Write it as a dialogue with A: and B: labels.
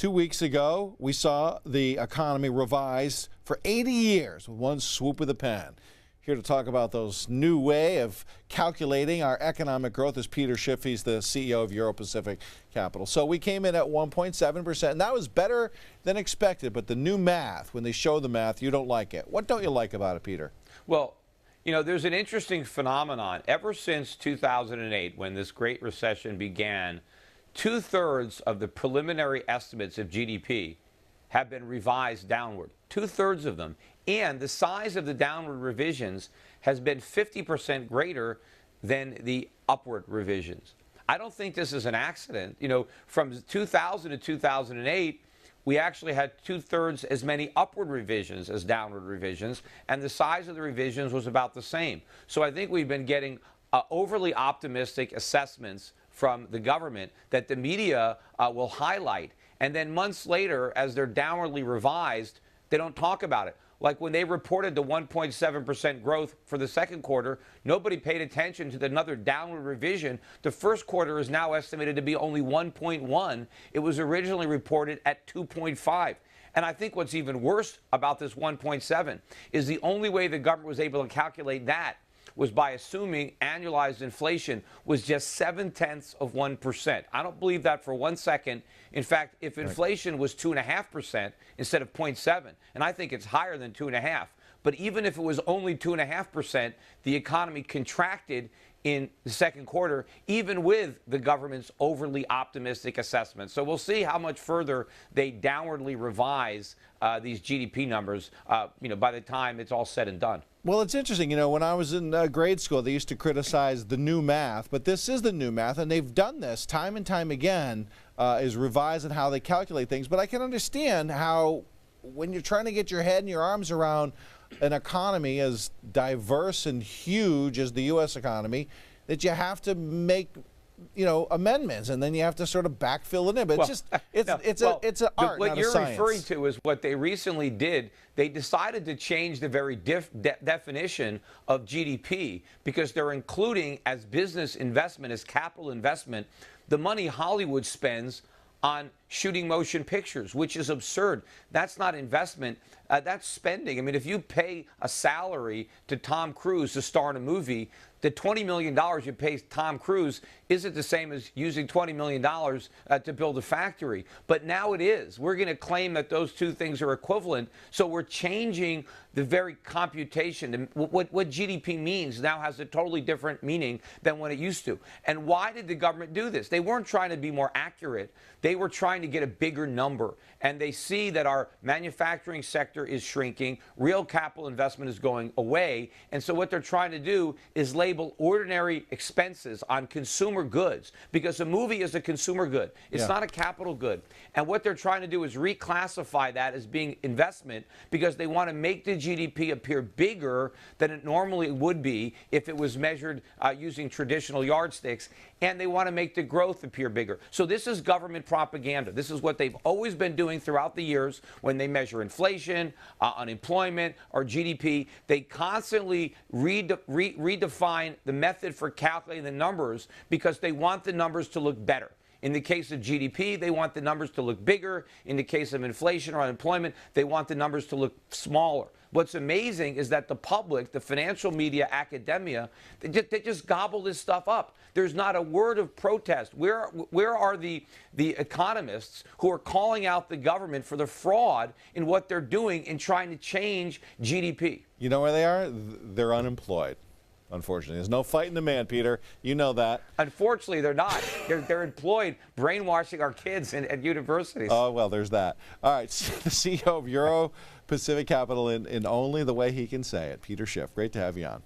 A: 2 weeks ago, we saw the economy revised for 80 years with one swoop of the pen. Here to talk about those new way of calculating our economic growth is Peter Schiff. He's the CEO of Euro Pacific Capital. So we came in at 1.7%, and that was better than expected. But the new math, when they show the math, you don't like it. What don't you like about it, Peter?
B: Well, you know, there's an interesting phenomenon. Ever since 2008, when this Great Recession began, 2/3 of the preliminary estimates of GDP have been revised downward. 2/3 of them. And the size of the downward revisions has been 50% greater than the upward revisions. I don't think this is an accident. You know, from 2000 to 2008, we actually had 2/3 as many upward revisions as downward revisions, and the size of the revisions was about the same. So I think we've been getting overly optimistic assessments from the government that the media will highlight. And then months later, as they're downwardly revised, they don't talk about it. Like when they reported the 1.7% growth for the second quarter, nobody paid attention to another downward revision. The first quarter is now estimated to be only 1.1. It was originally reported at 2.5. And I think what's even worse about this 1.7 is the only way the government was able to calculate that was by assuming annualized inflation was just 0.7%. I don't believe that for 1 second. In fact, if inflation was 2.5% instead of 0.7, and I think it's higher than 2.5, but even if it was only 2.5%, the economy contracted in the second quarter, even with the government's overly optimistic assessment. So we'll see how much further they downwardly revise these GDP numbers, by the time it's all said and done.
A: Well, it's interesting. You know, when I was in grade school, they used to criticize the new math, but this is the new math, and they've done this time and time again, is revising how they calculate things. But I can understand how, when you're trying to get your head and your arms around an economy as diverse and huge as the U.S. economy, that you have to make, amendments, and then you have to sort of backfill it in. But it's an art,
B: what
A: not a
B: you're
A: science.
B: referring to is what they recently did. They decided to change the very definition of GDP because they're including as business investment, as capital investment, the money Hollywood spends on shooting motion pictures, which is absurd. That's not investment. That's spending. I mean, if you pay a salary to Tom Cruise to star in a movie, the $20 million you pay Tom Cruise isn't the same as using $20 million to build a factory. But now it is. We're going to claim that those two things are equivalent. So we're changing the very computation. What GDP means now has a totally different meaning than what it used to. And why did the government do this? They weren't trying to be more accurate. They were trying to get a bigger number. And they see that our manufacturing sector is shrinking. Real capital investment is going away. And so what they're trying to do is label ordinary expenses on consumer goods, because a movie is a consumer good. It's not a capital good. And what they're trying to do is reclassify that as being investment, because they want to make the GDP appear bigger than it normally would be if it was measured using traditional yardsticks. And they want to make the growth appear bigger. So this is government propaganda. This is what they've always been doing throughout the years when they measure inflation, unemployment, or GDP. They constantly redefine the method for calculating the numbers because they want the numbers to look better. In the case of GDP, they want the numbers to look bigger. In the case of inflation or unemployment, they want the numbers to look smaller. What's amazing is that the public, the financial media, academia, they just gobble this stuff up. There's not a word of protest. Where are the economists who are calling out the government for the fraud in what they're doing in trying to change GDP?
A: You know where they are? They're unemployed. Unfortunately, there's no fighting the man, Peter. You know that.
B: Unfortunately, they're not. They're employed brainwashing our kids at universities.
A: Oh, well, there's that. All right, the CEO of Euro Pacific Capital in only the way he can say it, Peter Schiff. Great to have you on.